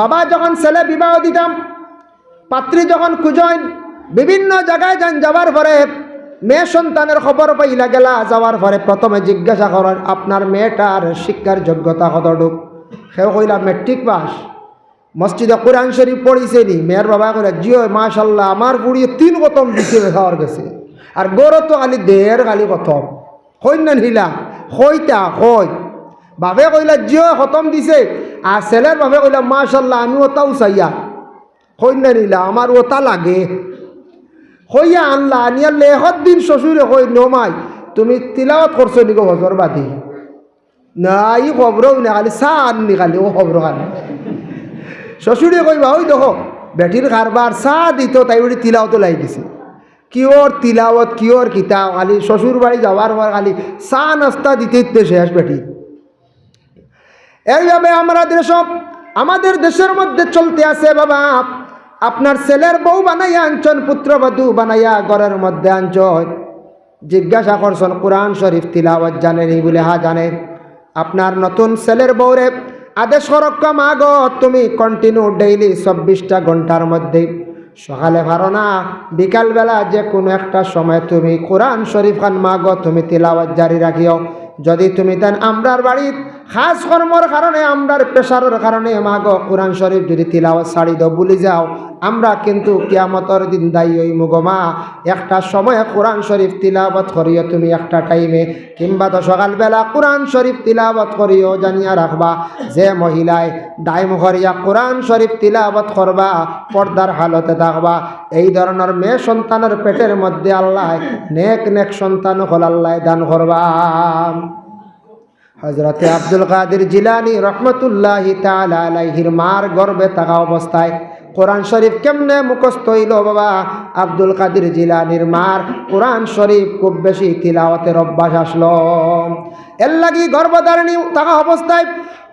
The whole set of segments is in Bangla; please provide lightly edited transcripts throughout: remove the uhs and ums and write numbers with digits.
বাবা যখন ছেলে বিবাহ দিতাম, পাত্রী যখন খুঁজেন, বিভিন্ন জায়গায় যান, যাওয়ার পরে মেয়ে সন্তানের খবর পাইলা গেলা, যাওয়ার পরে প্রথমে জিজ্ঞাসা করেন আপনার মেয়েটার শিক্ষার যোগ্যতা কতটুক? সেও কইলা মেট্রিক পাস। মসজিদে কোরআন শরীফ পড়িছে নি? মেয়ের বাবা কইলা জিও মাশাল্লাহ, আমার বুড়িয়ে 3 খতম দিছে খাওয়ার গেছে, আর গরো তো খালি দেড় খালি খতম। কই না হিলা কইতা কই বাবে কইলা জিও খতম দিছে, আর ছেলের বাবে কইলা মাশাল্লাহ আমি ওটাও চাইয়া। কই না নিলা আমার ওটা লাগে। কইয়া আনলা, আনিয়া লেখত দিন শ্বশুরে কই নমাই তুমি তিলাওয়াত করছো নিকো হজর বাদি? না ই খবরও না, খালি চা আননি খালি ও খবর খালি। শ্বশুরে কইবা ওই দেখো বেটির কারবার চা দিত, তাই বলি তিলাওয়াতও লাগি গেছে। কিওর তিলাওয়াত কিওর কিতাব, খালি শ্বশুর বাড়ি যাওয়ার পর খালি চা নাস্তা দিতে দিতে শেষ বেটি। এইভাবে আমাদের দেশের মধ্যে চলতে আছে বাবা। আপনার ছেলের বউ বানাইয়া আনছন, পুত্রবধূ বানাইয়া ঘরের মধ্যে আনছন, জিজ্ঞাসা করছেন কোরআন শরীফ তিলাওয়াত জানেনি? বলে হ্যাঁ জানে। আপনার নতুন ছেলের বউরে আদেশ করক্কা মা গো তুমি কন্টিনিউ ডেইলি 24টা ঘন্টার মধ্যে সকালে পারো না বিকালবেলা যে কোনো একটা সময় তুমি কোরআন শরীফ খান মা গো তুমি তিলাওয়াত জারি রাখিও। যদি তুমি তেন আমরার বাড়ির খাস কর্মর কারণে আমরার প্রেশারের কারণে মা গো কোরআন শরীফ যদি তিলাওয়াত ছাড়ি দাও ভুলে যাও, আমরা কিন্তু কিয়ামতের দিন দায়ী হইমু গো মা। একটা সময়ে কোরআন শরীফ তিলাওয়াত করিও তুমি, একটা টাইমে কিংবা তো সকালবেলা কোরআন শরীফ তিলাওয়াত করিও। জানিয়া রাখবা যে মহিলায় দায়ম করিয়া কোরআন শরীফ তিলাওয়াত করবা, পর্দার হালতে থাকবা। এই ধরনের মেয়ে সন্তানের পেটের মধ্যে আল্লাহ নেক নেক সন্তান হল আল্লাহ দান করবা। হযরতে আব্দুল কাদের জিলানী রহমতুল্লাহি তাআলা আলাইহির মার গর্ভে থাকা অবস্থায় কোরআন শরীফ কেমনে মুখস্থ হইল বাবা? আব্দুল কাদের জিলানীর মার কোরআন শরীফ খুব বেশি তিলাওয়াতের অভ্যাস আসলো। এর লাগি গর্ভধারিণী থাকা অবস্থায়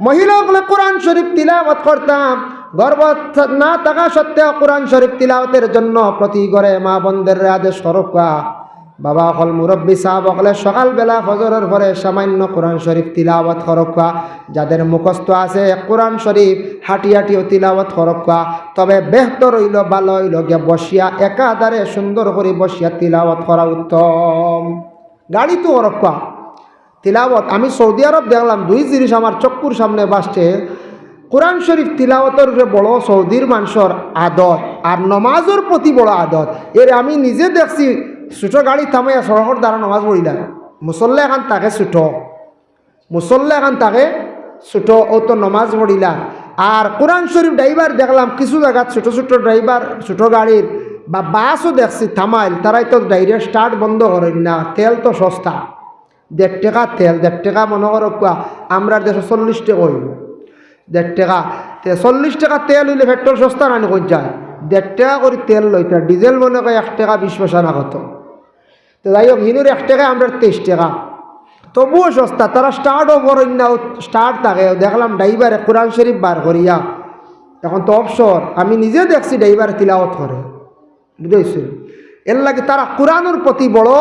মহিলাগুলো কোরআন শরীফ তিলাওয়াত করতাম। গর্ভ না থাকা সত্ত্বেও কোরআন শরীফ তিলাওয়াতের জন্য প্রতি ঘরে মা বোনদের আদেশ করকা। বাবা হল মুরব্বী সাহাব হলে সকালবেলা ফজরের পরে সামান্য কোরআন শরীফ তিলাওয়াত করক্কা। যাদের মুখস্থ আছে কোরআন শরীফ হাঁটি হাঁটিও তিলাওয়াত করক্কা। তবে বেহতর হইল ভালো হইল গিয়া বসিয়া একাধারে সুন্দর করে বসিয়া তিলাওয়াত করা উত্তম। গাড়ি তো করক্কা তিলাওয়াত। আমি সৌদি আরব দেখলাম 2 জিনিস আমার চক্ষুর সামনে বাসছে। কোরআন শরীফ তিলাওয়াতের বড় সৌদির মানুষের আদত, আর নমাজের প্রতি বড় আদত। এর আমি নিজে দেখছি ছোটো গাড়ি থামাইয়া সড়কের দ্বারা নামাজ পড়িলাম। মুসল্লা এখান তাকে ছোটো, মুসল্লা এখান তাকে ছোটো, ও তো নমাজ পড়িলাম। আর কোরআন শরীফ ড্রাইভার দেখলাম কিছু জায়গা ছোটো ছোটো ড্রাইভার ছোটো গাড়ির বা বাসও দেখছি থামাইল, তারাই তো ডাইরেক্ট স্টার্ট বন্ধ করেন না। তেল তো সস্তা, 1.5 টাকা তেল, 1.5 টাকা মনে করো আমরা দেশে 40 টাকা হইল, 1.5 টাকা 40 টাকা তেল হইলে পেট্রোল সস্তা না কই যায়। 1.5 টাকা করে তেল লইতা, ডিজেল মনে করে 1 টাকা 20 পয়সা না কত। তো যাই হোক হিনুর 1 টাকা আমরা 23 টাকা, তবুও সস্তা। তারা স্টার্টও করেন না, স্টার্ট থাকে। দেখলাম ড্রাইভারে কোরআন শরীফ বার করিয়া, এখন তো অবসর আমি নিজে দেখছি ড্রাইভার তিলাওয়াত করে, বুঝেছি। এর লাগে তারা কোরআনের প্রতি বড়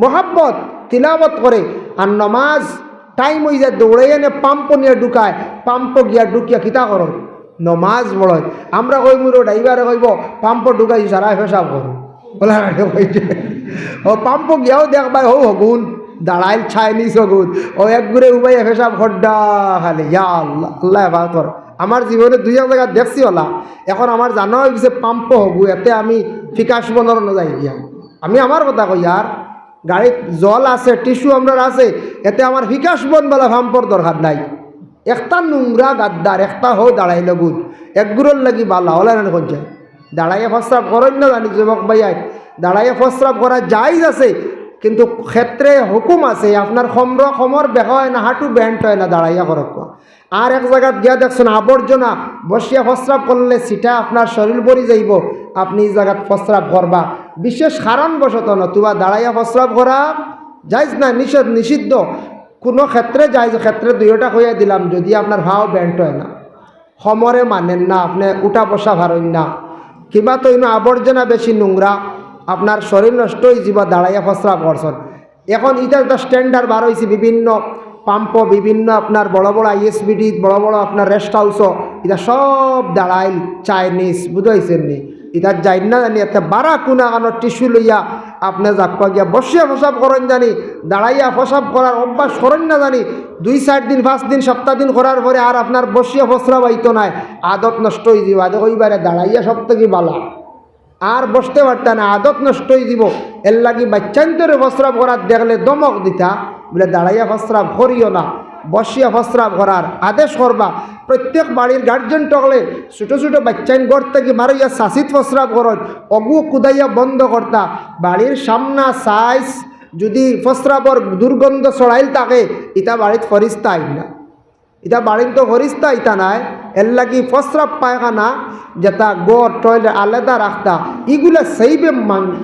মোহাব্বত, তিলাওয়াত করে। আর নমাজ টাইম হয়ে যায় দৌড়ে এনে পাম্প নিয়ে ঢুকায়, পাম্প গিয়া ঢুকিয়া খিতা করো নমাজ বড়। আমরা কইব ড্রাইভারে কইব পাম্প ঢুকাই সারা পেশাব করো, বলা ও পাম্প গিয়াও দেখবাই হো হগুন দাঁড়াইল ছায় নিস হগুন, ও এক ঘুরে উবাই পেশাব খড্ডা খালি। ইয়া আল্লাহ আল্লাহ হেফাজত কর। আমার জীবনে 2 জায়গা দেখছি ওলা। এখন আমার জানা হয়ে গেছে পাম্প হগু, এতে আমি ফিকাশ বনর যাই গিয়া। আমি আমার কথা কই আর গাড়িত জল আছে, টিস্যু আমরা আছে, এতে আমার ফিকাশ বন বলা পাম্পর দরকার নাই। একটা নোংরা গাদ্দার একটা হো দাঁড়াইল গুণ এক গুড়োর লাগি বালা হলে না কোন যায় দাঁড়াইয়া প্রস্রাব করেন না জানি যুবক ভাইয়াই, দাঁড়াইয়া প্রস্রাব করা জায়েজ আছে, কিন্তু ক্ষেত্রে হুকুম আছে। আপনার খমর বেকা হয় না, হাঁটু ব্যান্ড হয় না দাঁড়াইয়া করক। আর এক জায়গায় গিয়া দেখছেন আবর্জনা বসিয়া প্রস্রাব করলে সেটা আপনার শরীর ভরি যাইব, আপনি এই জায়গাত প্রস্রাব করবা। বিশেষ কারণবশত নতুবা দাঁড়াইয়া প্রস্রাব করা জায়েজ না, নিষিদ্ধ। কোনো ক্ষেত্রে জায়েজ, ক্ষেত্রে 2টা হইয়া দিলাম। যদি আপনার ভাও ব্যান্ড হয় না, খমরে মানেন না, আপনি উঠা বসা ভারেন না, কিংবা তো আবর্জনা বেশি নোংরা, আপনার শরীর নষ্ট হয়ে যাবা দাঁড়াইয়া প্রস্রাব করছেন। এখন এটা একটা স্ট্যান্ডার্ড বার হয়েছে, বিভিন্ন পাম্প বিভিন্ন আপনার বড় বড় আইএসবিডি বড় বড় আপনার রেস্ট হাউসও এটা সব দাঁড়াইল চাইনিজ বুঝাইছেন নি এটা যাই না জানি এতে বারা কোনা কানোর টিস্যু লইয়া আপনি যাক গিয়া বসিয়া ফসাব করেন জানি দাঁড়াইয়া ফসাব করার অভ্যাস করেন না জানি 2-4 দিন 5 দিন সপ্তাহ দিন করার পরে আর আপনার বসিয়া ফসরা পাইতো নাই আদত নষ্ট হয়ে যাব আদে ওইবারে দাঁড়াইয়া সব থেকে বালা আর বসতে পারতা না আদত নষ্ট হয়ে যাব এর লাগি বাচ্চান্তরে ফসরাব করার দেখলে দমক দিতা বলে দাঁড়াইয়া ফসরাব করিও না বসিয়া ফসরাব করার আদেশ করবা প্রত্যেক বাড়ির গার্জেন টকলে ছোটো ছোটো বাচ্চাইন ঘর থেকে মারিয়া শাসিত ফসরাব করত অগু কুদাইয়া বন্ধ করতা বাড়ির সামনা সাইজ যদি ফসরাবর দুর্গন্ধ ছড়াইল থাকে ইটা বাড়িত ফরিস্তা আইন না ইটা বাড়ির তো ফরিস্তা ইটা নাই এর লাগি ফসরাব পায়খানা যেটা গড় টয়লেট আলাদা রাখতা এগুলা সেইবে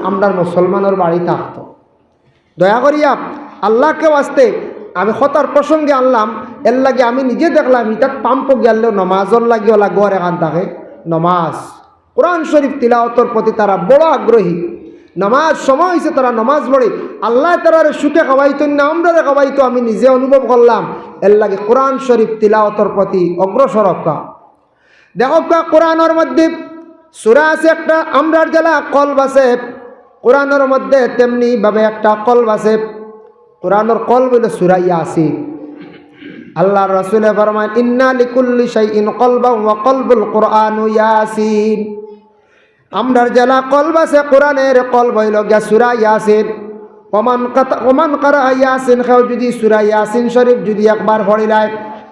আমরা মুসলমানের বাড়ি থাকতো দয়া করিয়া আল্লাহকে বাঁচতে আমি খতার প্রসঙ্গে আনলাম এর লাগে আমি নিজে দেখলাম ইটাত পাম্প গেলেও নমাজর লাগে ওলা গড় এখান থাকে নমাজ কোরআন শরীফ তিলাওয়াতের প্রতি তারা বড় আগ্রহী নমাজ সময় হয়েছে তারা নমাজ পড়ে আল্লাহ তারারে সুখে খাওয়াইতো না আমরা খাওয়াইতো আমি নিজে অনুভব করলাম এর লাগে কোরআন শরীফ তিলাওয়াতের প্রতি অগ্রসর হকা দেখো কোরআনের মধ্যে সূরা আছে একটা আমরার জেলা কলব আছে কোরআনের মধ্যে তেমনি ভাবে একটা কলব আছে কোরআনের কলব হলো সূরা ইয়াসিন আল্লাহর রাসূল ফরমান ইন্না লিকুল্লি শাইইন কলবা ওয়া কলবুল কুরআনু ইয়াসিন আমরার জেলা কলব আছে কোরআনের কলব হইল গিয়া সূরা ইয়াসিন ওমান কারা ইয়াসিন খাও যদি সূরা ইয়াসিন শরীফ যদি একবার পড়িলাই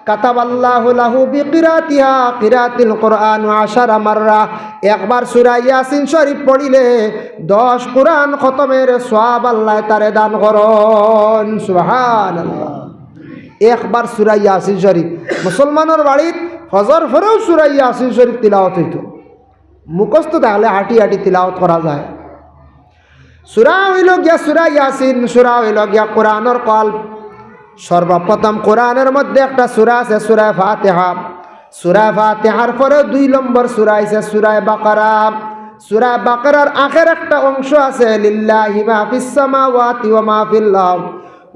কাতাবাল্লাহু লাহু বিকিরাতিহা কিরাতিল কুরআন 10 মাররা একবার সূরা ইয়াসিন শরীফ পড়িলে 10 কুরআন খতমের সওয়াব আল্লাহ তারে দান করন সুবহানাল্লাহ একবার সূরা ইয়াসিন শরীফ মুসলমানের বাড়িত ফজর পরেও সূরা ইয়াসিন শরীফ তিলাওয়াত হইতো মুখস্থ তাহলে হাঁটি হাঁটি তিলাওয়াত করা যায় সূরা হইল গিয়া সূরা ইয়াসিন সূরা হইল গিয়া কোরআনের কলব সর্বপ্রথম কোরআনের মধ্যে একটা সূরা আছে সূরা ফাতিহা সূরা ফাতিহার পরে 2 নম্বর সূরা আছে সূরা বাকারা সূরা বাকারার আখের একটা অংশ আছে লিল্লাহি মা ফিস সামাওয়াতি ওয়া মা ফিল আরদ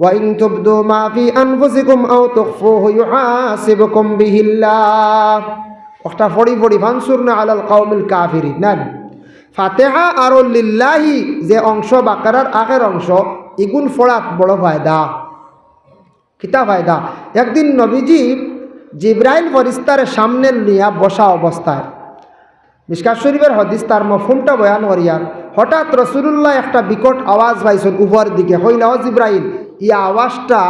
ওয়া ইন তুবদু মা ফি আনফুসিকুম আও তুখফুহু ইউহাসিবুকুম বিহিল্লাহ একটা ফড়ি ফড়ি ফানসুরনা আলাল কওমিল কাফিরিন না ফাতিহা আর লিল্লাহি যে অংশ বাকারার আখের অংশ ইগুন ফড়াত বড় ফায়দা কিতা ফায়দা একদিন নবীজি জিব্রাইল ফরিস্তার সামনে নিয়া বসা অবস্থায় মিশকাত শরীফের হাদিস তার মফহুমটা বয়ান করিয়ার হঠাৎ রাসূলুল্লাহ একটা বিকট আওয়াজ পাইছেন উপর দিকে কইলা ও জিব্রাইল ই আওয়াজটা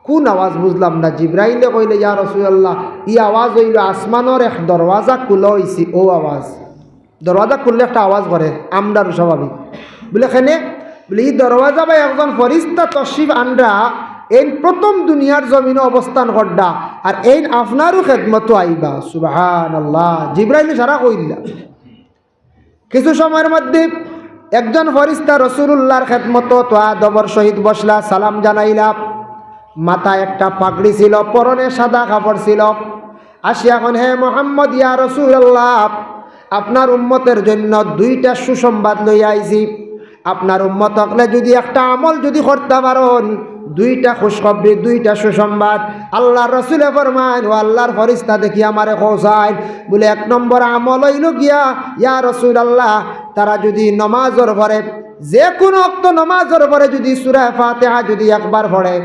কোন আওয়াজ বুঝলাম না জিব্রাইলে কইলে ইয়া রাসূলুল্লাহ ই আওয়াজ হইল আসমানের এক দরওয়াজা খুলা হইছে ও আওয়াজ দরওয়াজা খুললে একটা আওয়াজ করে আমরার স্বাভাবিক বলে এখানে বলে এই দরওয়াজা বা একজন ফরিস্তা তশরিফ আনরা এই প্রথম দুনিয়ার জমিনে অবস্থান করডা আর এই আপনারও খেদমত আইবা সুবহানাল্লাহ জিব্রাইল সারা কইলা কিছু সময়ের মধ্যে একজন ফরিস্তা রাসূলুল্লাহর খেদমত তো আদবর সহিত বসলা সালাম জানাইলা মাথায় একটা পাগড়ি ছিল পরনে সাদা কাপড় ছিল আসিয়া কোন হে মুহাম্মদ ইয়া রাসূলুল্লাহ আপনার উম্মতের জন্য 2টা সুসংবাদ লইয়া আইছি আপনার উম্মত হকলে যদি একটা আমল যদি করতে পারেন 2টা খুশখবরি 2টা সুসংবাদ আল্লাহর রাসূলে ফরমান ও আল্লাহর ফরিস্তা দেখি আমারে খোঁজায় বলে 1 নম্বর আমল হইল গিয়া ইয়া রাসূলুল্লাহ তারা যদি নামাজের পরে যে কোনো ওয়াক্ত নামাজের পরে যদি সূরা ফাতিহা যদি একবার পড়ে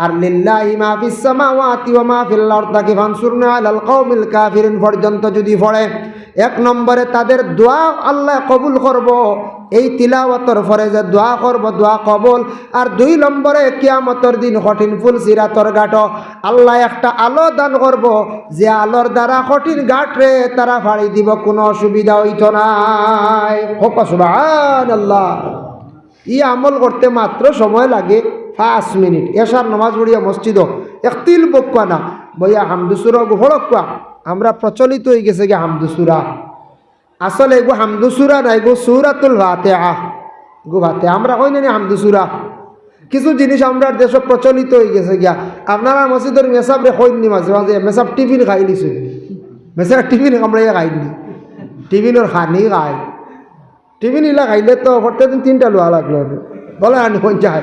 আর লিল্লাহি মা ফিস সামাওয়াতি ওয়া মা ফিল আরদি ফানসুরনা আলাল কওমিল কাফিরিন পর্যন্ত যদি পড়ে 1 নম্বরে তাদের দোয়া আল্লাহ কবুল করব এই তিলাওয়াতের পরে যে দোয়া করব দোয়া কবুল আর 2 নম্বরে কিয়ামতের দিন কঠিন ফুল সিরাতর ঘাট আল্লাহ একটা আলো দান করব যে আলোর দ্বারা কঠিন ঘাটরে তারা ফাড়ি দিব কোনো অসুবিধা হইতো নাই সুবহানাল্লাহ এই আমল করতে মাত্র সময় লাগে 5 মিনিট এশার নামাজ পড়িয়া মসজিদ একতিল বক্কা না বইয়া হামদুসুরা গোফড়ক্কা আমরা প্রচলিত হয়ে গেছে গিয়ে হামদুসুরা আসলে এগো হামদুসুরা না এগো সূরাতুল ফাতিহা গো ফাতিহা আমরা কই না হামদুসুরা কিছু জিনিস আমরা দেশ প্রচলিত হয়ে গেছে গিয়া আপনারা মসজিদের মেসাবরে কইনি মাঝে মাঝে মেসাব টিফিন খাই লিছে মেসাব টিফিন আমরা খাইনি টিফিনের খানি খাই টিফিন ইলা খাইলে তো প্রত্যেকদিন 3টা লোয়া লাগলো বলে আনি কোন চাই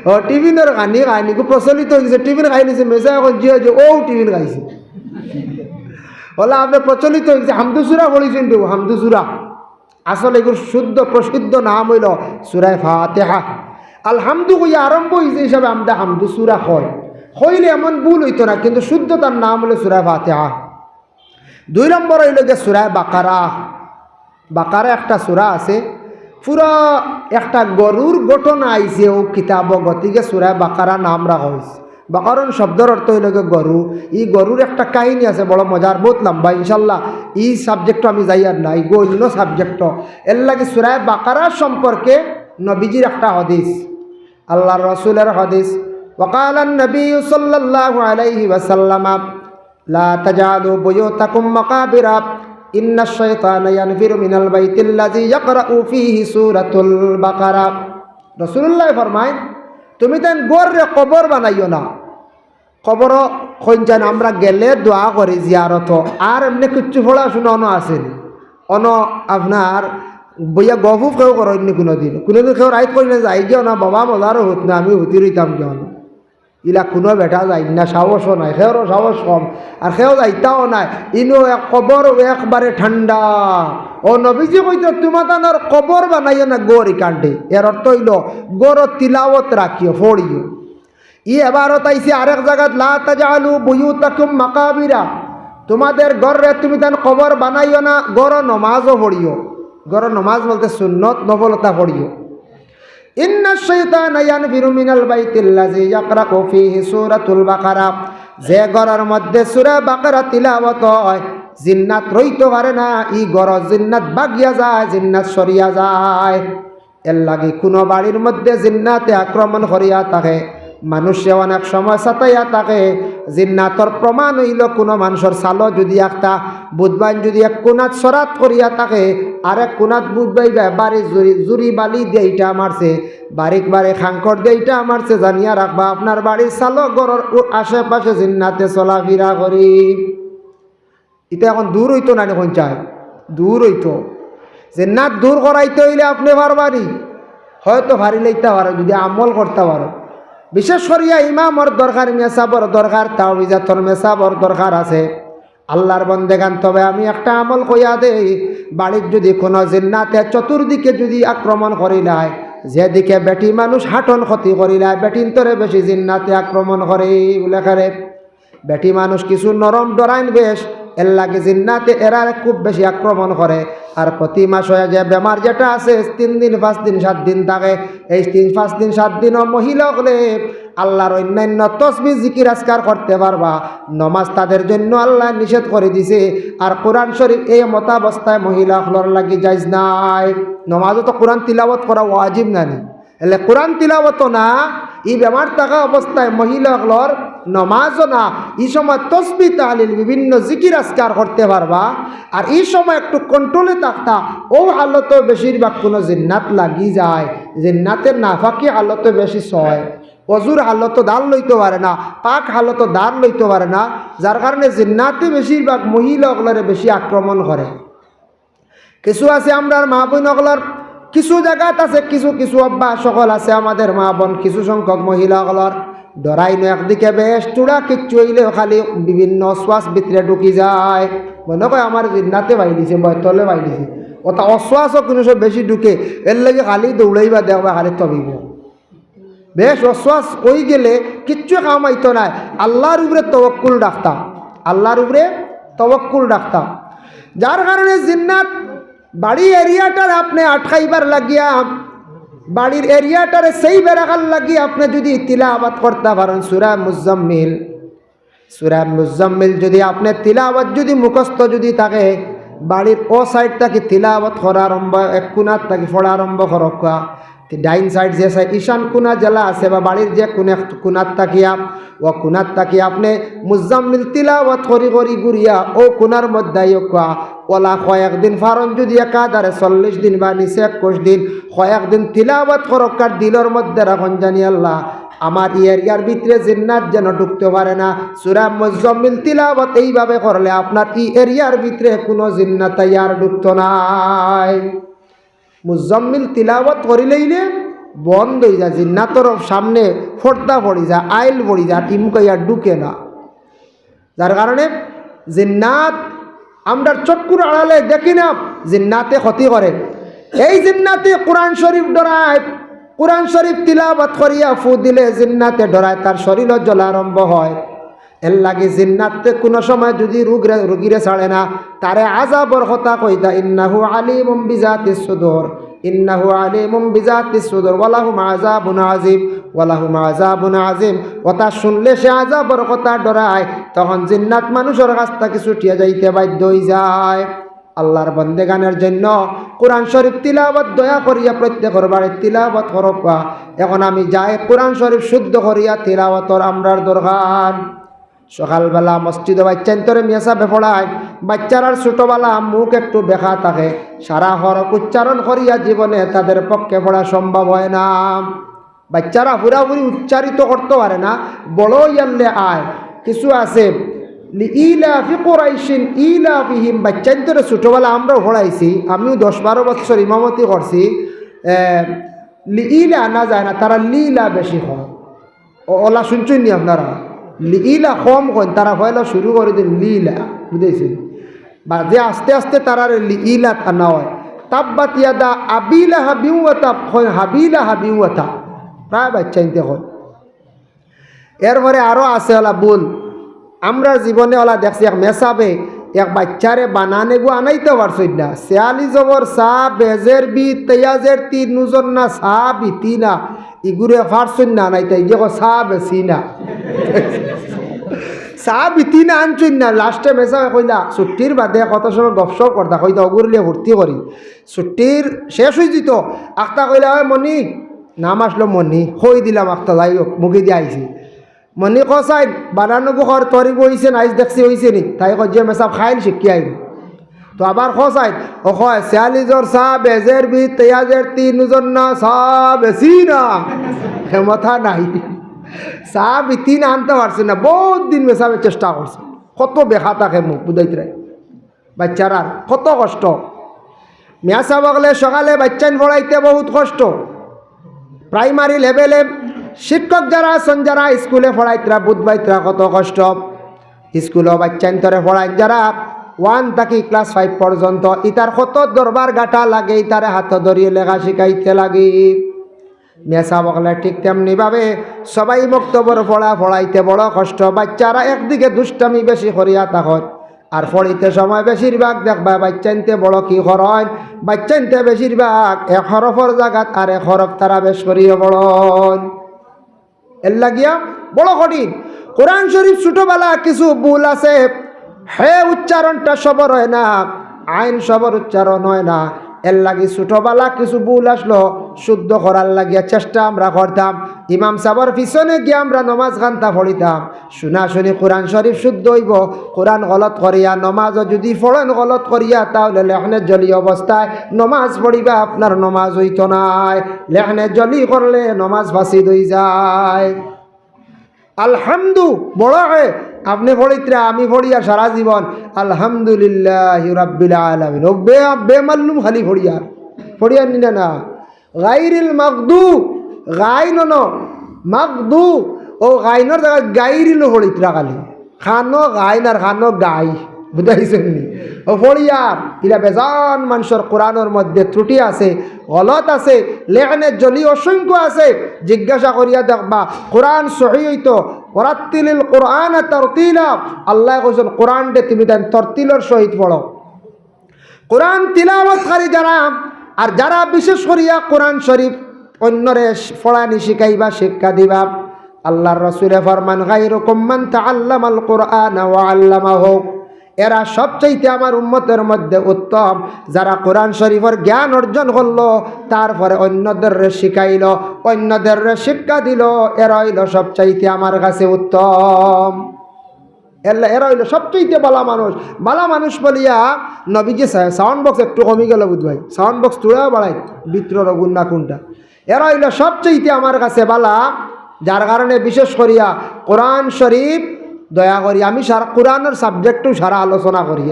ও টিফিনের কাহিনী খুব প্রচলিত হয়ে গেছে টিফিন খাই নিছে মেসা এখন জিও যে ও টিফিন খাইছে বলে আপনি প্রচলিত হয়ে গেছে হামদুসুরা বলেছেন তো হামদুসুরা আসলে এগুলো শুদ্ধ প্রসিদ্ধ নাম হইল সূরা ফাতিহা আলহামদু কইয়া আরম্ভ হয়েছে হিসাবে আমরা হামদুসুরা হইলে এমন ভুল হইতো না কিন্তু শুদ্ধ তার নাম হলো সূরা ফাতিহা 2 নম্বর হইল যে সূরা বাকারা বাকারা একটা সূরা আছে পুরা একটা গরুর ঘটনা আইছে ও কিতাব গতিকে সূরা বাকারা নাম রাখা হয়েছে বাকারণ শব্দের অর্থ হইল গরু এই গরুর একটা কাহিনী আছে বড় মজার বহুত লম্বা ইনশাল্লাহ এই সাবজেক্ট আমি যাই আর না এই অন্য সাবজেক্ট এর লাগে সূরা বাকারা সম্পর্কে নবীজির একটা হাদিস আল্লাহর রাসূলের হাদিস وقال النبي صلى الله عليه وسلم لا تجعلوا بيوتكم مقابر إن الشيطان ينفر من البيت الذي يقرأ فيه سورة البقرة রাসূলুল্লাহ ফরমায় তুমি তেন গোরে কবর বানাইও না কবর কইজান আমরা গেলে দোয়া করি জিয়ারত আর এমনি কিচ্ছু পড়াশোনা আছে অন আপনার বইয়া গফু কেউ করেননি কোনোদিন কেউ রাইট করি না যাই গিয়েও না বাবা মজারও হত না আমি হতি রইতাম কেন ইলা কোনো বেটা যাই না সাহসও নাই সেওরও সাহস কম আর সেও যাইতাও নাই ইনো কবর একবারে ঠান্ডা ও নবীজি কইতো তোমার তানোর কবর বানাইও না গৌরী কাণ্ডে এর অর্থ হইল গৌর তিলাওয়াত রাখিও ফড়িও ই এবারত আইসি আরেক জায়গাত লা তাজালু বুয়ুতাকুম মাকাবিরা তোমাদের ঘরে তুমি তান কবর বানাইও না গৌর নমাজও পড়িও গৌর নমাজ বলতে সুন্নত নফলতা পড়িও ইন্না শাইতানা ইয়ানফিরু মিনাল বাইতিল্লাযী ইয়াকরাউ ফীহি সূরাতুল বাকারা যে ঘরের মধ্যে সূরা বাকারা তিলাওয়াত হয় জিন্নাত রইতে পারে না ই ঘর জিন্নাত ভাগিয়া যায় জিন্নাত সরিয়া যায় এর লাগি কোনো বাড়ির মধ্যে জিন্নাতে আক্রমণ করিয়া থাকে মানুষে অনেক সময় সাতাইয়া থাকে জিন্নাতর প্রমাণ হইল কোনো মানুষের সালো যদি একটা বুধবাইন যদি এক কোনাত সরাত করিয়া থাকে আরেক কোনাত বুধবাইবা বাড়ি জুরি বালি দিয়ে এইটা মারছে বাড়িক বাড়ি খাঙ্কর দিয়ে এইটা মারছে জানিয়া রাখবা আপনার বাড়ির সালো গড়ের আশেপাশে জিন্নাতে চলাফেরা করি এটা এখন দূর হইতো না এখন চাই দূর হইতো জিন্নাত দূর করাইতে হইলে আপনি পারবারি হয়তো ভারী লইতে পারো যদি আমল করতে পারো বিশেষ করিয়া ইমামর দরকার মেসাবর দরকার তাওবিজাতর মেসাবর দরকার আছে আল্লাহর বন্দেগান তবে আমি একটা আমল কইয়া দেই বাড়ির যদি কোনো জিন্নাতে চতুর্দিকে যদি আক্রমণ করিলায় যেদিকে বেটি মানুষ হাঁটন ক্ষতি করিলায় বেটিন তরে বেশি জিন্নাতে আক্রমণ করে উল্লেখারে বেটি মানুষ কিছু নরম ডরাইন বেশ এর লাগে জিন্নাতে এরা খুব বেশি আক্রমণ করে আর প্রতি মাসে যে বেমার যেটা আছে 3 দিন 5 দিন 7 দিন থাকে এই 3-5 দিন 7 দিনও মহিলা হলে আল্লাহর অন্যান্য তসবিহ জিকির আজকার করতে পারবা নমাজ তাদের জন্য আল্লাহ নিষেধ করে দিছে আর কোরআন শরীফ এই মতাবস্থায় মহিলা হলর লাগি যাইজ নাই নমাজও তো কোরআন তিলাওয়াত করা ওয়াজিব নানি এলে কোরআন তিলাওয়াত না এই বেমার থাকা অবস্থায় মহিলা হলর নমাজও না এই সময় তসবিহ তাহলিল বিভিন্ন জিকির আজকার করতে পারবা আর এই সময় একটু কন্ট্রোলে থাকতা ও হালতে বেশিরভাগ কোনো জিন্নাত লাগি যায় জিন্নাতের নাফাকি হালতে বেশি সয় অজুর হালত দান লইতে পারে না পাক হালত দান লইতে পারে না যার কারণে জিন্নাতে বেশিরভাগ মহিলাগুলোরে বেশি আক্রমণ করে কিছু আছে আমরা মা বোনগুলোর কিছু জায়গাত আছে কিছু কিছু অভ্যাস সকল আছে আমাদের মা বোন কিছু সংখ্যক মহিলাগুলোর ডরাইনো একদিকে বেশ চূড়া কিচ্ছু হইলেও খালি বিভিন্ন অশ্বাস ভিতরে ঢুকি যায় মনে কয় আমার জিন্নাতে বাইলিছে বয়তলে বাইলিছে ওটা অশ্বাসও কোনো সব বেশি ঢুকে এর লাগে খালি দৌড়াইবা দেখবা খালি তবিব বেশ অশ্বাস ওই গেলে কিচ্ছু কামাইতো নাই আল্লাহর উপরে তওয়াক্কুল রাখতাম আল্লাহর উপরে তওয়াক্কুল রাখতাম যার কারণে জিন্নাত বাড়ি এরিয়াটার আপনি আটকাইবার লাগিয়া বাড়ির এরিয়াটারে সেই বেড়াকার লাগিয়ে আপনি যদি তিলাওয়াত করতে পারেন সূরা মুজাম্মিল যদি আপনি তিলাওয়াত যদি মুখস্থ যদি থাকে বাড়ির ও সাইড থেকে তিলাওয়াত করা আরম্ভ এক কোণাত থেকে পড়া আরম্ভ করকা ডাইন সাইড যে ঈশান কোনা জেলা আছে বা বাড়ির যে কোনাত তাকিয়া ও কোনাত তাকিয়া আপনি মুজাম্মিল তিলাওয়াত করি করি ঘুরিয়া ও কোনার মধ্যে ওলা কয়েকদিন ফারণ যদি একাধারে 40 দিন বা নিচে 21 দিন কয়েকদিন তিলাওয়াত করকার দিলের মধ্যে রাখন জানি আল্লাহ আমার এরিয়ার ভিতরে জিন্নাত যেন ঢুকতে পারে না সূরা মুজাম্মিল তিলাওয়াত এইভাবে করলে আপনার এই এরিয়ার ভিতরে কোনো জিন্নাত আর ঢুকতো নাই মুজাম্মিল তিলাওয়াত করিলেইলে বন্ধ হয়ে যায়, জিন্নাতর সামনে ফর্দা পড়ি যায়, আইল পড়ি যায়, টিমকাইয়া ঢুকে না। যার কারণে জিন্নাত আমরা চক্ষুর আড়ালে দেখি না, জিন্নাতে ক্ষতি করে। এই জিন্নাতে কোরআন শরীফ ডরায়, কোরআন শরীফ তিলাওয়াত করিয়া ফু দিলে জিন্নাতে ডরায়, তার শরীরও জ্বলা আরম্ভ হয়। এর লাগে জিন্নাতে কোনো সময় যদি রুগীরে ছাড়ে না, তারে আযাবর কথা কইতা, ইন্নাহু আলিমুম বিজাতিস সুদূর, ইন্নাহু আলিমুম বিজাতিস সুদূর ওয়ালাহুম আযাবুন আযীম, ওয়ালাহুম আযাবুন আযীম। কথা শুনলে সে আযাবর কথা ডরায়, তখন জিন্নাত মানুষের কাছ থেকে ছুটিয়া যাইতে বাধ্য হয়ে যায়। আল্লাহর বন্দেগানের জন্য কোরআন শরীফ তিলাওয়াত দয়া করিয়া প্রত্যেকের বাড়ি তিলাওয়াত করবা। এখন আমি যাই কোরআন শরীফ শুদ্ধ করিয়া তিলাওয়াতর আমরার দরকার। সকালবেলা মসজিদে বাচ্চান্তরে মেসাবে পড়ায়, বাচ্চারা ছোটোবেলা মুখ একটু বেখা থাকে, সারা হরফ উচ্চারণ করিয়া জীবনে তাদের পক্ষে পড়া সম্ভব হয় না। বাচ্চারা পুরাপুরি উচ্চারিত করতে পারে না, বড় ইয়াল্লে আয় কিছু আছে লিইলাফি কুরাইশিন ইলাফিহিম, বাচ্চান্তরে ছোটোবেলা আমরাও পড়াইছি, আমিও 10-12 বছর ইমামতি করছি। লিইলা না যায় না, তারা লীলা বেশি হয়। ওলা শুনছেন নি আপনারা? লিলা কম কন, তারা হয়তো শুরু করে দিন লীলা, বুঝেছেন? বা যে আস্তে আস্তে তারা লিলা আনা হয়। তাব্বাত ইয়াদা আবিলা হাবিউতা হয়, হাবিলা হাবিউতা প্রায় বাচ্চা ইনতে হয়। এরপরে আরও আছে ওলা বল, আমরা জীবনে ওলা দেখছি এক মেসাবে এক বাচ্চারে বানানে গো আনাইতে পারছই না। 46 জবর সা বেজের বি তেয়াজের 3 নুজন না সা বিতি না, ইগুরে পারছই না আনাইতে, যে সা বেশি না সা বিতি না আনছই না। লাস্টে মেসা কইলা ছুটির বাদে কত সময় গপসপ করতা, কইতা অগুরলে ভর্তি করি, ছুটির শেষ হয়ে যেত। আখতা কইলা হয় মনি, নাম আসলো মনি, কই দিলাম আখতা, যাই হোক মুখে দিয়ে আইছি। মনি কসাই বানানো ঘর তরি বইছে নাইস দেখছি হয়েছে নি, তাই যে মেসাব খাইল শিখি আইব। তো আবার খসাই ও কয় 46 সা বেজের বি তেয়াজের 3 নুজন না সা বেশি না, ক্ষমতা নাই, সা বিতি না আনতে পারছে না। বহুত দিন মেসাবের চেষ্টা করছে, কত বেখা থাকে মুখ বুঝাইতে বাচ্চারা, কত কষ্ট। মেসা বগলে সকালে বাচ্চান পড়াইতে বহুত কষ্ট। প্রাইমারি লেভেলে শিক্ষক যারা আছেন, যারা স্কুলে পড়াইতরা বুধবাইতরা কত কষ্ট। স্কুলও বাচ্চান্তরে পড়াই যারা 1 থেকে ক্লাস 5 পর্যন্ত, ইতার কত দরবার গাটা লাগে, ইতারে হাত ধরিয়ে লেখা শিখাইতে লাগে। মেসা বগলে ঠিক তেমনিভাবে সবাই বক্তব্যর পড়াইতে বড় কষ্ট। বাচ্চারা একদিকে দুষ্টামি বেশি করিয়া তখন, আর পড়িতে সময় বেশিরভাগ দেখবা বাচ্চাইনতে বড় কি হয়, বাচ্চাইনতে বেশিরভাগ এক হরফর জায়গাত আর এক হরফ তারা বেশ করিয়া বড়। এর লাগিয়া বড় কঠিন। কোরআন শরীফ ছোটবেলা কিছু ভুল আছে, হে উচ্চারণটা সবর হয় না, আইন সবর উচ্চারণ হয় না। এর লাগি ছোটবেলা কিছু ভুল আসলো, শুদ্ধ করার লাগিয়া চেষ্টা আমরা করতাম। ইমাম সাহর পিছনে গিয়ে আমরা নমাজ গান্তা পড়িতাম, শুনা শুনি কোরআন শরীফ শুদ্ধ হইব। কোরআন গলত করিয়া নমাজও যদি পড়েন গলত করিয়া, তাহলে লেখনের জলি অবস্থায় নমাজ পড়িবা, আপনার নমাজ হইত নাই। লেখনের জলি করলে নমাজ ফাঁসিদ হয়ে যায়। আলহামদু বড় হয় আপনি পড়িত্রা, আমি পড়িয়া সারা জীবন আলহামদুলিল্লাহি রাব্বিল আলামিন, ও বেমাল্লুম খালি পড়িয়ার নিনা না। গাইরিল মাগদু, গাইন মাগদু, ও গাইনর জায়গায় গাইরিল পড়িত্রা খালি, খানো গাইন আর খানো গাই, বুঝাইছেন নি? ও পড়িয়ার ইলা বেজান মানুষের কোরআনের মধ্যে ত্রুটি আছে, গলত আছে, লেখনের জলি অসংখ্য আছে। জিজ্ঞাসা করিয়া দেখবা কোরআন সহি হইতো, ওরাত্তিলিল কোরআন তারতিলা, আল্লাহ কইছেন কোরআনটা তুমি দেন তরতিলের সহিত পড়ো। কোরআন তিলাওয়াতকারী যারা, আর যারা বিশেষ করিয়া কোরআন শরীফ অন্যরে পড়ানি শিখাইবা, শিক্ষা দিবা, আল্লাহর রাসূলে ফরমান গায়রুকুম মান তাআল্লামাল কোরআন ওয়া আল্লামাহু, এরা সবচাইতে আমার উম্মতের মধ্যে উত্তম যারা কোরআন শরীফের জ্ঞান অর্জন করলো, তারপরে অন্যদের শিখাইল, অন্যদের শিক্ষা দিল, এরা হইল সবচাইতে আমার কাছে উত্তম। এরা হইল সবচাইতে বালা মানুষ। বালা মানুষ বলিয়া নবীজি সাউন্ড বক্স একটু কমে গেল বুধ ভাই, সাউন্ড বক্স তুলেও বাড়াই বিত্রর গুন্না কোনটা। এরা হইল সবচাইতে আমার কাছে বালা, যার কারণে বিশেষ করিয়া কোরআন শরীফ দয়া করি আমি সারা কোরআনের সাবজেক্টও সারা আলোচনা করি।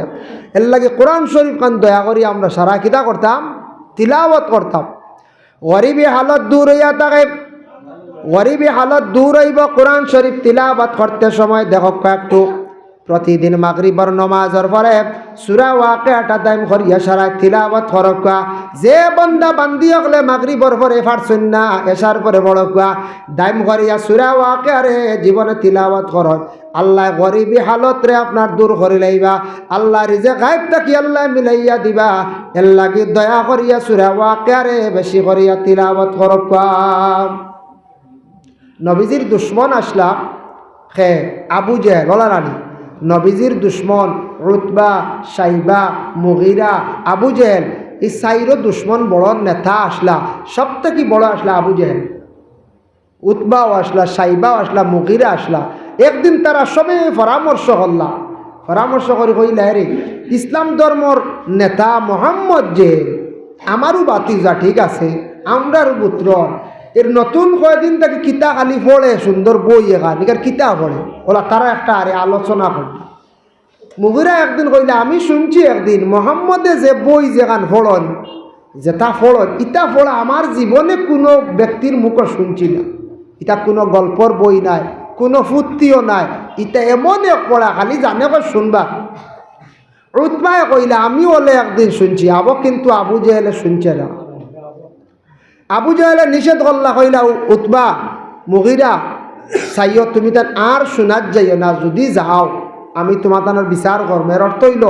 এর লাগে কোরআন শরীফ কান দয়া করি আমরা সারা কিতা করতাম, তিলাওয়াত করতাম। গরিবী হালত দূর হইয়া থাকে। গরিবী হালত দূর হইব কোরআন শরীফ তিলাওয়াত করতে সময় দেখো একটু প্রতিদিন মাগরিবর নমাজের পরে সূরা ওয়াকিয়াটা দাইম করিয়া সারা তিলাওয়াত করকা। যে বান্দা বান্দি হলে মাগরিবর পরে পারছুন না এশার পরে বড়কা দাইম করিয়া সূরা ওয়াকিয়ারে জীবনে তিলাওয়াত করত, আল্লাহ গরিবী হালত রে আপনার দূর করে লাইবা। আল্লাহ রিজে গায়েব থাকি আল্লাহ মিলাইয়া দিবা। এর লাগি দয়া করিয়া সূরা ওয়াকিয়ারে বেশি করিয়া তিলাওয়াত করকা। নবীজির দুশ্মন আসলা খে আবু জেহেল রানী, নবীজির দুশ্মন উতবা, সাইবা, মুগিরা, আবু জেহেল, এই সাইরও দুশ্মন বড় নেতা আসলা। সব থেকে বড় আসলা আবু জেহেল। উতবাও আসলা, সাইবাও আসলা, মুগিরা আসলা। একদিন তারা সবে পরামর্শ করলা, পরামর্শ করে কইলা রে ইসলাম ধর্মর নেতা মোহাম্মদ যে আমারও বাতিজা ঠিক আছে, আমরারও পুত্র, এর নতুন কয়েকদিন থেকে কিতা খালি পড়ে সুন্দর বই এখান এখান কিতা পড়ে ওলা তারা একটা আরে আলোচনা করল। মুগিরা একদিন কইলে আমি শুনছি একদিন মোহাম্মদে যে বই যেখান ফড়ন যেটা ফড়ন ইটা পড়া আমার জীবনে কোনো ব্যক্তির মুখে শুনছি না। এটা কোনো গল্পর বই নাই, কোনো ফুর্তিও নাই, ইটা এমন এক পড়া খালি জানে কই শুনবা। উতবায় কইলে আমি ওলে একদিন শুনছি, আবো কিন্তু আবু জেহেলে শুনছে না। আবু জেহেলে নিষেধ করলা কইলা উতবা, মুগিরা, সাইয় তুমি তার আর শোনার যাইও না, যদি যাও আমি তোমার তানোর বিচার করবো। এর অর্থ হইল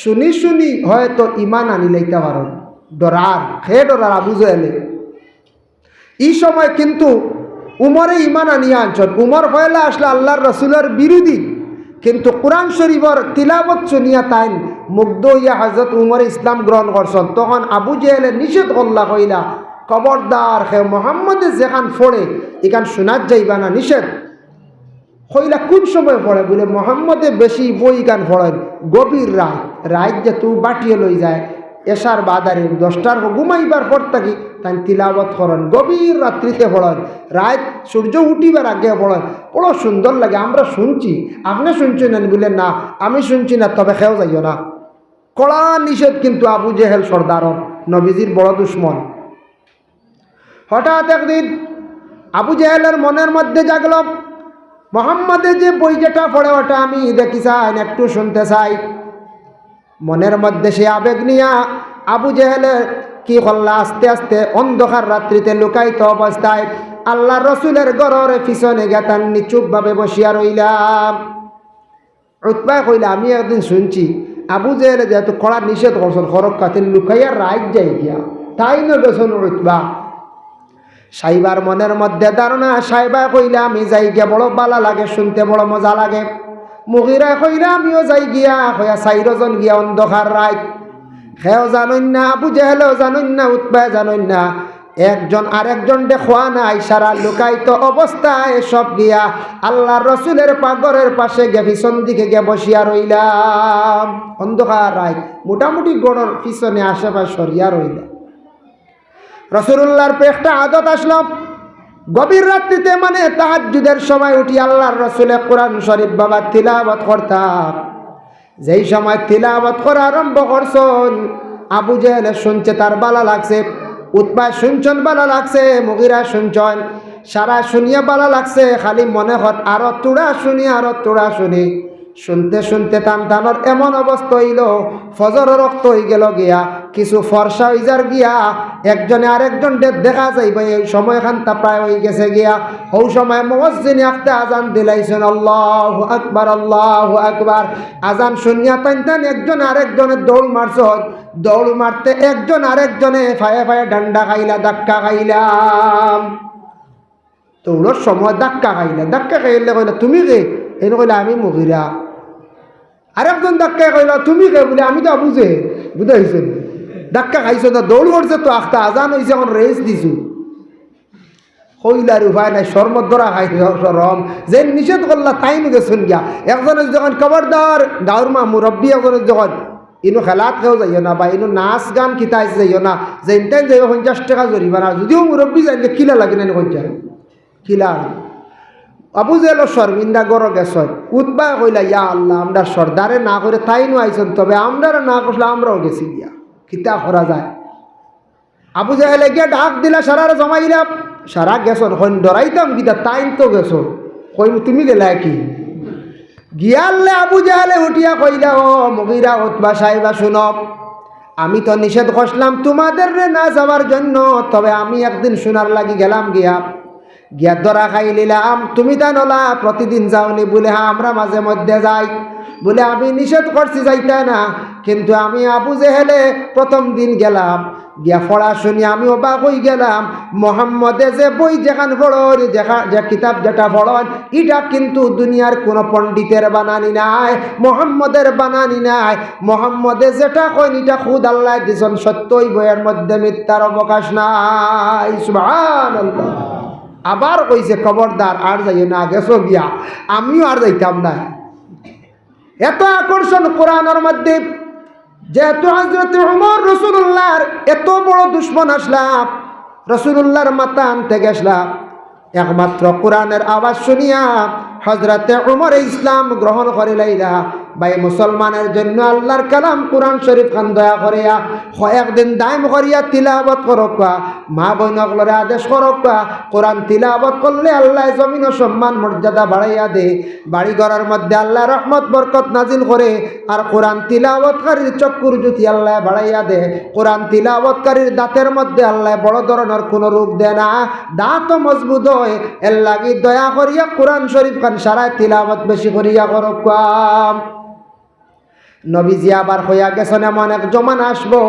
শুনি শুনি হয়তো ইমান আনি লাইতে পারো। ডরার খে ডরার আবু জেহেলে। এই সময় কিন্তু উমরে ইমান আনিয়া আনছন। উমর হয়লা আসলে আল্লাহর রসুলের বিরোধী, কিন্তু কোরআন শরীফর তিলাবত শুনিয়া তাইন মুগ্ধ হইয়া হযরত উমর ইসলাম গ্রহণ করছেন। তখন আবু জেহেলে নিষেধ করলা কইলা খবরদার হে মোহাম্মদে যেখান ফোড়ে এখান শোনার যাইবা না, নিষেধ। কইলা কোন সময় পড়ে? বলে মোহাম্মদে বেশি বই গান পড়েন গভীর রাত, রাত যে তুই বাটিয়ে লই যায় এশার বাদারে 10টার ঘুমাইবার পর থাকি তাই তিলাবত করেন, গভীর রাত্রিতে পড়েন, রাত সূর্য উঠিবার আগে পড়েন, বড় সুন্দর লাগে। আমরা শুনছি, আপনি শুনছেন না? বলে না আমি শুনছি না, তবে খেয়েও যাইও না। কড়া নিষেধ কিন্তু আবু জেহেল সর্দারন, নবীজির বড় দুশ্মন। হঠাৎ একদিন আবু জেহেলের মনের মধ্যে জাগল মোহাম্মদের যে বই যেটা পড়ে ওটা আমি দেখি চাই, একটু শুনতে চাই। মনের মধ্যে সে আবেগ নিয়া আবু জেহেলের কি করলা, আস্তে আস্তে অন্ধকার রাত্রিতে লুকায়িত অবস্থায় আল্লাহ রসুলের গড়ের পিছনে গেতান নিচুপভাবে বসিয়া রইলাম। উতবা কইলা আমি একদিন শুনছি আবু জেহেলে যেহেতু কড়া নিষেধ করছেন খরক কাতিল লুকাইয়া রাত যাই গিয়া, তাই না গেছেন উতবা। সাইবার মনের মধ্যে ধারণা, সাইবা কইলা আমি যাই গিয়া বড় বালা লাগে, শুনতে বড় মজা লাগে। মুগিরা কইলা আমিও যাই গিয়া, হইয়া 4 জন গিয়া অন্ধকার রাত। হেও জানইন না, আবু জেহেলও জানইন না, উতবা জানইন না, একজন আরেকজন দেখোয়া নাই, সারা লুকায়িত অবস্থায় সব গিয়া আল্লাহ রসুলের পাগরের পাশে গিয়ে পিছন দিকে গিয়ে বসিয়া রইলাম। অন্ধকার রাত, মোটামুটি গড়ের পিছনে আশেপাশে সরিয়া রইলাম। রসুল্লাহর একটা আদত আসলো, গভীর রাত্রিতে মানে তাহাজ্জুদের সময় উঠি আল্লাহর রসুলে কোরআন শরীফ বাবা তিলাওয়াত করতাম। যেই সময় তিলাওয়াত করা আরম্ভ করছেন আবু জেহেলে শুনছে, তার বালা লাগছে। উতবা শুনছেন, বালা লাগছে। মুগিরা শুনছেন, সারা শুনিয়া বালা লাগছে। খালি মনে হত আরো তোড়া শুনি, আরো তোড়া শুনি। শুনতে শুনতে টান টানোর এমন অবস্থা হইল ফজর রক্ত হয়ে গেল গিয়া, কিছু ফর্সা হইজার গিয়া একজনে আরেকজন দেখা যাইবে। এই সময়খানটা প্রায় হয়ে গেছে গিয়া। ওই সময় মুয়াজ্জিন একটা আজান দিলাইছেন, আল্লাহু আকবার, আল্লাহু আকবার। আজান শুনিয়া টান টান একজন আরেকজনের দৌড় মারছ। দৌড় মারতে একজন আরেকজনে ফায়ে ফায়ে ডান্ডা খাইলা, ধাক্কা খাইলাম। দৌড়ের সময় ধাক্কা খাইলা, ধাক্কা খাইলে কইলা তুমি কে? এই কইলা আমি মুগিরা। আরেকজন ধাক্কা কইলা তুমি কে? বলে আমি তো বুঝে বুঝাইছেন ধাক্কা খাইছো না, দৌড় করছে তো আখটা আজান হয়েছে, এখন রেস দিছু। কইলার উপায় নাই, শরমত ধরা খাই সরম যে নিষেধ করলা তাই গেছেন গিয়া। একজনের যখন খবরদার গাঁর মা মুরব্বী একজনের যখন ইনো খেলাত খেয়েও যাইও না, বা ইনো নাচ গান কিতাই যাইও না, যে ইনটাই যাইব 50 টাকা জরিমানা। যদিও মুরব্বী যাই কিলা লাগে না, পঞ্চাশ কিলা। আবু জেহেল শর্মিন্দা গড় গেছ। উতবা কইলা ইয়া আল্লাহ, আমরা সর্দারে না করে তাই নো আইছেন, তবে আমরা না করলে আমরাও গেছি গিয়া, কিতা করা যায়। আবু জাহেলে গিয়া ডাক দিলা সারার জমাইলা, সারা গেছন হইন ডরাইতাম গীতা তাইন তো গেছো, কই তুমি গেলা কি? গিয়ালে আবু জাহেলে উঠিয়া কইলা, ও মুগিরা উতবা সাহেবা শুনো, আমি তো নিষেধ করলাম তোমাদের না যাওয়ার জন্য, তবে আমি একদিন শোনার লাগি গেলাম, গিয়া ধরা খাই নিলাম। তুমি তা নলা প্রতিদিন যাওনি? বলে হ্যাঁ আমরা মাঝে মধ্যে যাই। বলে আমি নিষেধ করছি যাইতে না, কিন্তু আমি আবু জেহেলে প্রথম দিন গেলাম, গিয়া পড়া শুনি আমি অবাক হয়ে গেলাম। মোহাম্মদে যে বই যেখান পড়ন, যে কিতাব যেটা পড়ন, এটা কিন্তু দুনিয়ার কোনো পণ্ডিতের বানানি নাই, মোহাম্মদের বানানি নাই। মোহাম্মদে যেটা কইন এটা খুদ আল্লাহ দিছেন, সত্যই বইয়ের মধ্যে মিথ্যার অবকাশ নাই। সুবহানাল্লাহ। আবার কইছে খবরদার আর যাইও না, গেছো গিয়া, আমিও আর যাইতাম না। এত আকর্ষণ কোরআনের মধ্যে, যেহেতু হযরত ওমর রাসূলুল্লাহর এত বড় দুশমন আসলাম, রাসূলুল্লাহর মাথা আনতে গেছলাম, একমাত্র কোরআনের আওয়াজ শুনিয়া হযরতে ওমর ইসলাম গ্রহণ করে লাইলা। ভাই মুসলমানের জন্য আল্লাহর কালাম কোরআন শরীফ খান দয়া করিয়া একদিন দায়ম করিয়া তিলাবত করকা, মা বোনগুলোরে আদেশ করকা, কোরআন তিলাবত করলে আল্লাহ জমিন ও সম্মান মর্যাদা বাড়াইয়া দে, বাড়ি ঘরের মধ্যে আল্লাহ রহমত বরকত নাজিল করে, আর কোরআন তিলাবতকারীর চক্ষুর জ্যোতি আল্লাহ বাড়াইয়া দে, কোরআন তিলাবতকারীর দাঁতের মধ্যে আল্লাহ বড় ধরনের কোনো রোগ দেয় না, দাঁতও মজবুত হয়। এর লাগি দয়া করিয়া কোরআন শরীফ খান সারায় তিলাবত বেশি করিয়া করকা। নবীজি আবার হইয়া গেছেন এমন এক জমান আসবো,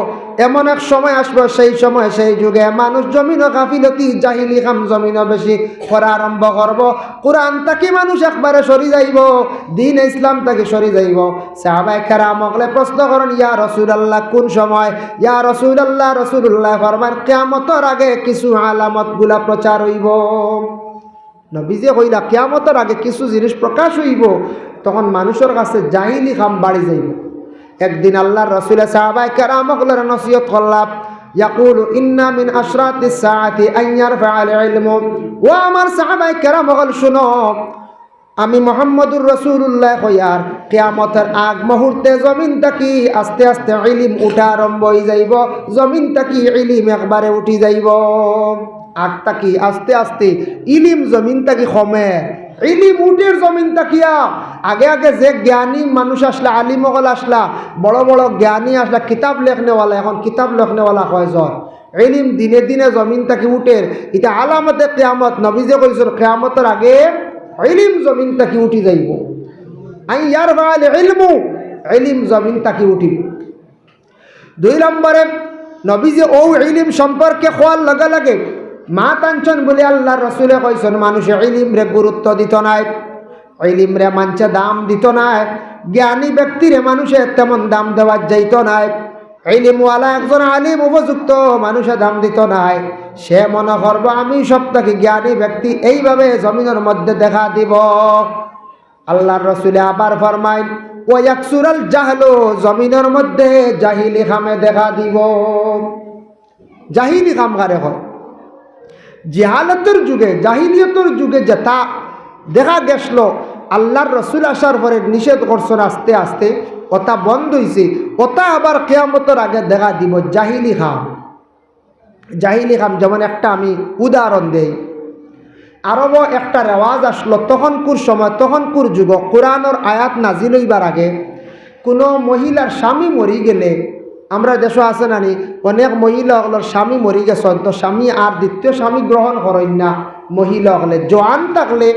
এমন এক সময় আসবো, সেই সময় সেই যুগে মানুষ জমিন গাফিলতি জাহিলি কাম জমিন বেশি করা আরম্ভ করব, কোরআন তাকে মানুষ একবারে সরি যাইব, দিন ইসলাম তাকে সরি যাইব। সাহাবায়ে কেরাম মগলে প্রশ্ন করেন, ইয়া রাসূলুল্লাহ কোন সময়? ইয়া রাসূলুল্লাহ, রাসূলুল্লাহ ফরমান কিয়ামতের আগে কিছু আলামতগুলা প্রচার হইব। নবীজি কইলা কিয়ামতের আগে কিছু জিনিস প্রকাশ হইব, তখন মানুষের কাছে জাহিলি কাম বাড়ি যাইব। একদিন আল্লাহর রাসূল সাহাবায়ে কেরামগুলোর নসিহত করলাম, ইয়াকুলু ইন্না মিন আশরাতিস সাআতি আন ইয়ারফাআল ইলমু। ও আমার সাহাবায়ে কেরামগল শুনো, আমি মুহাম্মদুর রাসূলুল্লাহ কইয়ার কিয়ামতের আগ মুহূর্তে জমিন থাকি আস্তে আস্তে ইলম উঠা আরম্ভ হয়ে যাইব, জমিন থাকি ইলম একবারে উঠি যাইব। আগ থাকি আস্তে আস্তে ইলম জমিন থাকি কমে, ইলিম উঠের জমিন তাকিয়া। আগে আগে যে জ্ঞানী মানুষ আসলা, আলিমগল আসলা, বড় বড় জ্ঞানী আসলা, কিতাব লেখনেওয়ালা, এখন কিতাব লেখনেওয়ালা কয়জন? ইলিম দিনে দিনে জমিন তাকি উঠের, এটা আলামতে কিয়ামত। নবীজে কইছিল কিয়ামতের আগে ইলিম জমিন তাকি উঠি যাইব, আই ইয়ারফাল ইলমু, ইলিম জমিন তাকি উঠিব। দুই নম্বরে নবীজে ও ইলিম সম্পর্কে খোয়ার লগে লাগে মা টানছন বলে আল্লাহর রাসূলে কইছেন মানুষে ইলিম রে গুরুত্ব দিত নাই, ইলিম রে মানুষে দাম দিত নাই, জ্ঞানী ব্যক্তিরে মানুষে তেমন দাম দেওয়া যাইত নাই, ইলিমওয়ালা একজন আলিম উপযুক্ত মানুষে দাম দিত নাই। সে মনে করব আমি সবথেকে জ্ঞানী ব্যক্তি, এইভাবে জমিনের মধ্যে দেখা দিব। আল্লাহর রাসূলে আবার ফরমাইন, ও ইয়াকসুরাল জাহলু, জমিনের মধ্যে জাহিলি খামে দেখা দিব। জাহিলি কাম কারে হয়? জিহালতের যুগে, জাহিলিয়তের যুগে যেটা দেখা গেছিল, আল্লাহর রাসূল আসার পরে নিষেধ করছেন আস্তে আস্তে, ওটা বন্ধ হয়েছে, ওটা আবার কিয়ামতের আগে দেখা দিব। জাহিলি খাম, জাহিলি খাম যেমন একটা আমি উদাহরণ দেই। আরব একটা রেওয়াজ আসলো তখনকুর সময়, তখনকুর যুগ, কোরআনের আয়াত নাজিল হইবার আগে কোনো মহিলার স্বামী মরি গেলে, আমরা দেশে আছে নানি অনেক মহিলা হলের স্বামী মরি গেছেন, তো স্বামী আর দ্বিতীয় স্বামী গ্রহণ করেন না। মহিলা হলে জোয়ান থাকলে,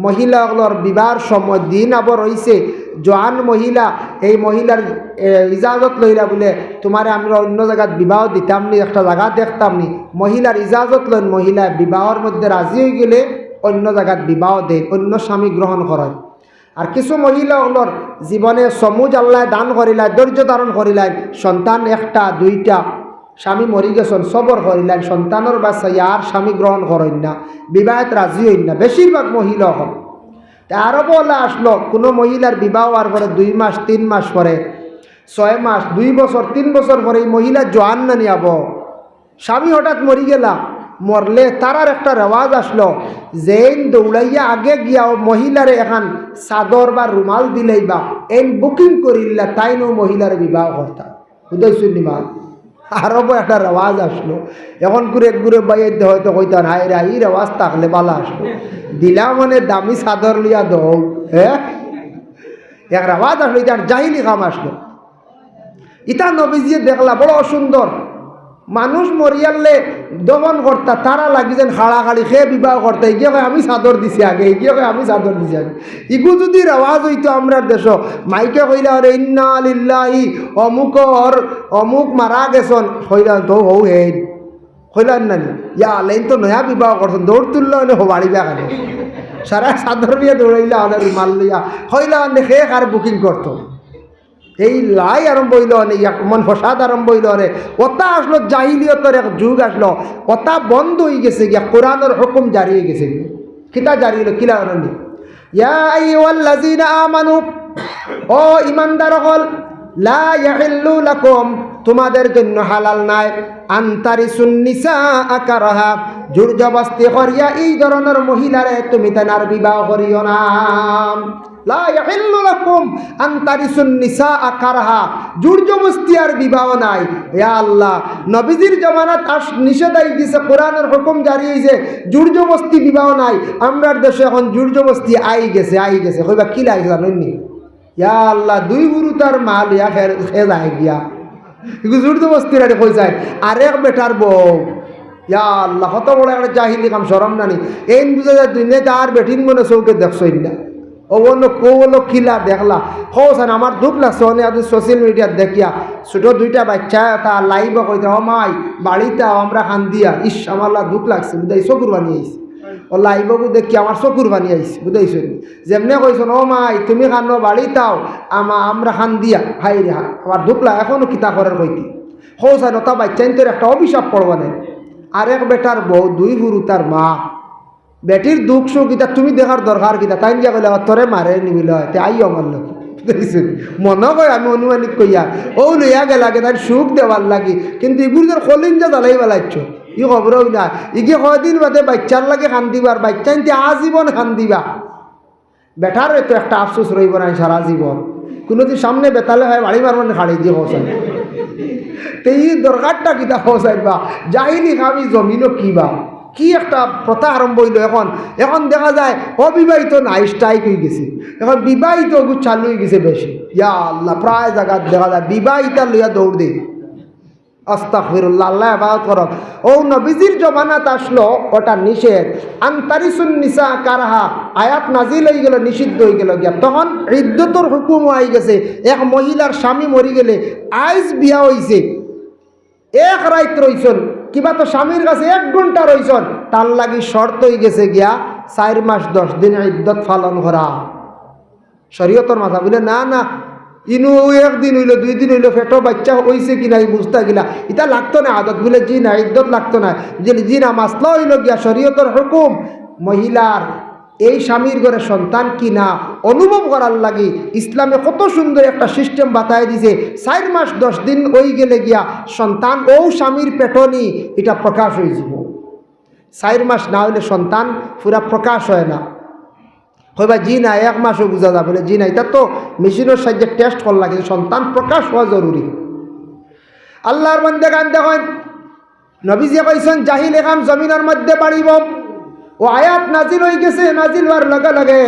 মহিলা হলর বিবাহের সময় দিন আবার রয়েছে, জোয়ান মহিলা, এই মহিলার ইজাজত লইলা বলে তোমারে আমরা অন্য জায়গায় বিবাহ দিতাম নি, একটা জায়গা দেখতাম নি, মহিলার ইজাজত লইন, মহিলা বিবাহের মধ্যে রাজি হয়ে গেলে অন্য জায়গায় বিবাহ দেন, অন্য স্বামী গ্রহণ করেন। আর কিছু মহিলা হলর জীবনে সমুজ আল্লাহ দান করিলেন, ধৈর্য ধারণ করিলেন, সন্তান একটা দুইটা, স্বামী মরি গেছেন সবর করিলেন, সন্তানের বাচ্চা আর স্বামী গ্রহণ করেন না, বিবাহের রাজি হইন না, বেশিরভাগ মহিলা হল। আরও বলা আসলো কোনো মহিলার বিবাহ হওয়ার পরে 2 মাস 3 মাস পরে, 6 মাস 2 বছর 3 বছর পরে এই মহিলা জোয়ান না নিয়াব, স্বামী হঠাৎ মরি গেলা, মরলে তারার একটা রেওয়াজ আসলো, যেন দৌড়াইয়া আগে গিয়াও মহিলারে এখন চাদর বা রুমাল দিলেই বা এন বুকিং করিলা, তাই নো মহিলার বিবাহ করতা। বুঝাইছুন নিমা? আরবও একটা রেওয়াজ আসলো, এখন ঘুরে বাইতে হয়তো কইতান হাই রে এই রেওয়াজ থাকলে বালা আসলো, দিলা মানে দামি চাদর লিয়া দৌ, হ্যাঁ এক রেওয়াজ আসলো, ইতার জাহিলি কাম আসলো। ইতা নবীজিয়ে দেখলা বড় সুন্দর, মানুষ মরিয়ালে দমন কর্তা তারা লাগি যেন হাড়াহাড়ি খেয়ে বিবাহ করতে, এগিয়ে কয় আমি চাদর দিছি আগে, এগিয়ে কয় আমি চাদর দিছি আগে। ইগু যদি রেওয়াজ হইতো আমরার দেশ, মাইকে কইলা রে ইন্না লিল্লাহি অমুকর অমুক মারা গেছন, কইলা তো হৌ হে কইলান নানি ইয়া আলেন তো নয়া বিবাহ করছেন, দৌড় তুললো হলে বাড়ি বেগানে সারা চাদর নিয়ে দৌড়াইলা অনেক রুমাল লইয়া, কইলা অনেক খেয়ে আর বুকিং করতো। এই লাই আরম্ভ হইল মন ফসাদ আরম্ভ হইল রে, ওটা আসলো জাহিলিয়তের এক যুগ আসলো, ওটা বন্ধ হয়ে গেছে গিয়া কোরআনের হুকুম জারি হয়ে গেছে। কিতা জারি হলো কিলা অরণি ইয়া আইয়ুহাল্লাযীনা আমানু, ও ঈমানদার হল, লা ইয়াহিল্লু লাকুম, তোমাদের জন্য হালাল নাই, আনতারিসুন নিসা কারাহা, জোর জবরদস্তি করিয়া এই ধরনের মহিলারে তুমি তার বিবাহ করিও না। লা ইয়াহিল্লু লাকুম আন তারিসুন নিসা কারাহা, জোর জবরদস্তি আর বিবাহ নাই। ইয়া আল্লাহ, নবীজির জামানাত নিষেধাই দিছে, কোরআনের হুকুম জারি হইছে, জোর জবরদস্তি বিবাহ নাই। আমরার দেশে এখন জোর জবরদস্তি আই গেছে কইবা কি লাগে জানেন নি? ইয়া আল্লাহ, দুই গুরু তার মা লিয়া খে যায় গিয়া জোর জবরদস্তি রাড়ি কই যায় আরেক বেটার বউ। ইয়া আল্লাহ, কত বড় একটা জাহিলি কাম, শরম নানি? এই বুঝা যায় দুনিয়া তার বেটিন মনে চৌকে দেখছই না, ও বললো খিলা দেখলা হোসেন, আমার দুঃখ লাগছে অনেক আপনি সোশ্যাল মিডিয়াত দেখিয়া ছোটো দুইটা বাচ্চা তা লাইভ কইতে ও মাই বাড়িতে আমরা খান দিয়া, ইস আমার দুঃখ লাগছে বুঝাই চকুর বানিয়ে আইসি, ও লাইভকু দেখি আমার চকুর বানিয়ে আইসি বুঝাইছো, যেমনে কইছেন ও মাই তুমি খানো বাড়িতাও আমরা খান দিয়া, হাই রে আমার দুঃখ লাগে এখনো কিতা করার কইতি। হোসেন ওটা বাচ্চাইন তোর একটা অভিশাপ পড়বা নেই, আরেক বেটার বউ, দুই গুরু তার মা, বেটির দুঃখ সুখ গীতা তুমি দেখার দরকার গীতা, তাই যা কইলে তোরে মারে নিবিল হয় আই আমার লোক মনে কয় আমি অনুমানিক কইয়া ও লইয়া গেলাগে তাই সুখ দেওয়ার লাগি, কিন্তু ইগুর কলিন যা জ্বালাই বেলাইছ ই খবর হই না, ইগে কয়দিন বাদে বাচ্চার লাগে খান দিবার, বাচ্চা ইন্তি আজীবন খান দিবা, বেটার তো একটা আফসোস রইব না সারা জীবন, কোনোদিন সামনে বেতালে হয় বাড়ি মারমান খাড়ি দিয়ে হোসাই, তো এই দরকারটা কিতা হোসাইবা জাহিলি খাবি জমিনও কিবা কি একটা প্রথা আরম্ভ হইল। এখন দেখা যায় অবিবাহিত নাই স্ট্রাইক হয়ে গেছে, এখন বিবাহিত চালু হয়ে গেছে বেশি। ইয়া আল্লাহ, প্রায় জায়গা দেখা যায় বিবাহিতা লইয়া দৌড় দে, আস্তাগফিরুল্লাহ, আল্লাহ ইবাদত করক। ও নবীজির জমানাত আসলো ওটা নিষেধ, আনতারিসুন নিসা কারাহা আয়াত নাজিল হয়ে গেল, নিষিদ্ধ হয়ে গেল গিয়া, তখন ইদ্দতর হুকুম হয়ে গেছে। এক মহিলার স্বামী মরি গেলে আইজ বিয়া হইছে, এক রাত রইছন কিবা তো স্বামীর কাছে 1 ঘন্টা রইছন, তার লাগি শর্ত হয়ে গেছে গিয়া 4 মাস 10 দিন ইদ্দত পালন করা। শরীয়তর মাথা বলে না না, ইনু 1 দিন হইল 2 দিন হইল ফেটো বাচ্চা হইছে কিনা বুঝতে গিলা এটা লাগতো না, আদত বলে জি না, ইদ্দত লাগতো না, যে জি না, মাসলা হইল গিয়া শরীয়তর হুকুম মহিলার এই স্বামীর ঘরে সন্তান কিনা অনুভব করার লাগি ইসলামে কত সুন্দর একটা সিস্টেম বাতায় দিছে। 4 মাস 10 দিন ওই গেলে গিয়া সন্তান ও স্বামীর পেটনি এটা প্রকাশ হয়ে যাব। 4 মাস না হইলে সন্তান পুরা প্রকাশ হয় না। হইবা জি না 1 মাসও বোঝা যাবে বলে জি না, এটা তো মেশিনের সাহায্যে টেস্ট করা লাগে, সন্তান প্রকাশ হওয়া জরুরি। আল্লাহর বান্দা গান দেখেন, নবীজি কইছেন জাহিল একাম জমিনের মধ্যে বাড়িব, ও আয়াত নাজিল হয়ে গেছে, নাজিল হওয়ার লগে লগে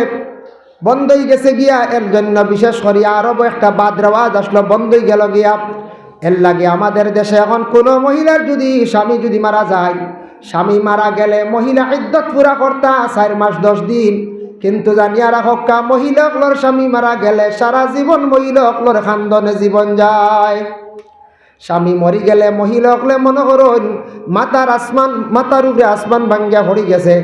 বন্ধ হয়ে গেছে গিয়া। এর জন্য বিশেষ করে আরব একটা বাদ রেওয়াজ আসলো, বন্ধ হয়ে গেল গিয়া। এর লাগে আমাদের দেশে এখন কোনো মহিলার যদি স্বামী যদি মারা যায়, স্বামী মারা গেলে মহিলা ইদ্দত পুরা করতা 4 মাস 10 দিন, কিন্তু জানিয়া রাখা মহিলাগুলোর স্বামী মারা গেলে সারা জীবন মহিলাগুলোর খান্দনে জীবন যায়। স্বামী মরি গেলে মহিলাগুলো মনে করুন মাথার উপরে আসমান ভাঙ্গিয়া পড়ে গেছে,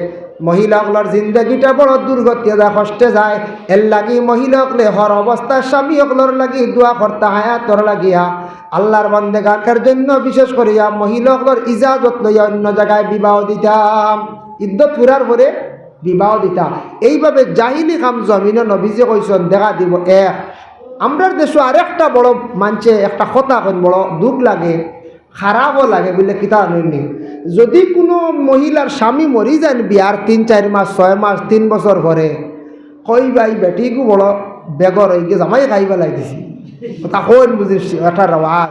মহিলাগুলোর জিন্দগিটা বড় দুর্গতি যায়, কষ্টে যায়। এর লাগি মহিলাগুলো হর অবস্থায় স্বামীগুলোর লাগি দোয়া করতে হায়াতর লাগিয়া আল্লাহর বান্দেগানের জন্য বিশেষ করিয়া মহিলাগুলোর ইজাজত লইয়া অন্য জায়গায় বিবাহ দিতাম, ইদ্দত পুরার পরে বিবাহ দিতাম। এইভাবে জাহিলি কাম জমিনে নবীজি কইছেন দেখা দিব। আমরার দেশে আরেকটা বড় মানছে একটা কথা কোন বড় দুঃখ লাগে, খারাপও লাগে বলে কিতা আননি, যদি কোনো মহিলার স্বামী মরি যান বিয়ার 3-4 মাস 6 মাস 3 বছর পরে, কই ভাই বেটিকু বড় বেগর হয়ে গিয়ে জামাই খাইবা লাগিয়েছি, তা কোন বুঝিস একটা রেওয়াজ।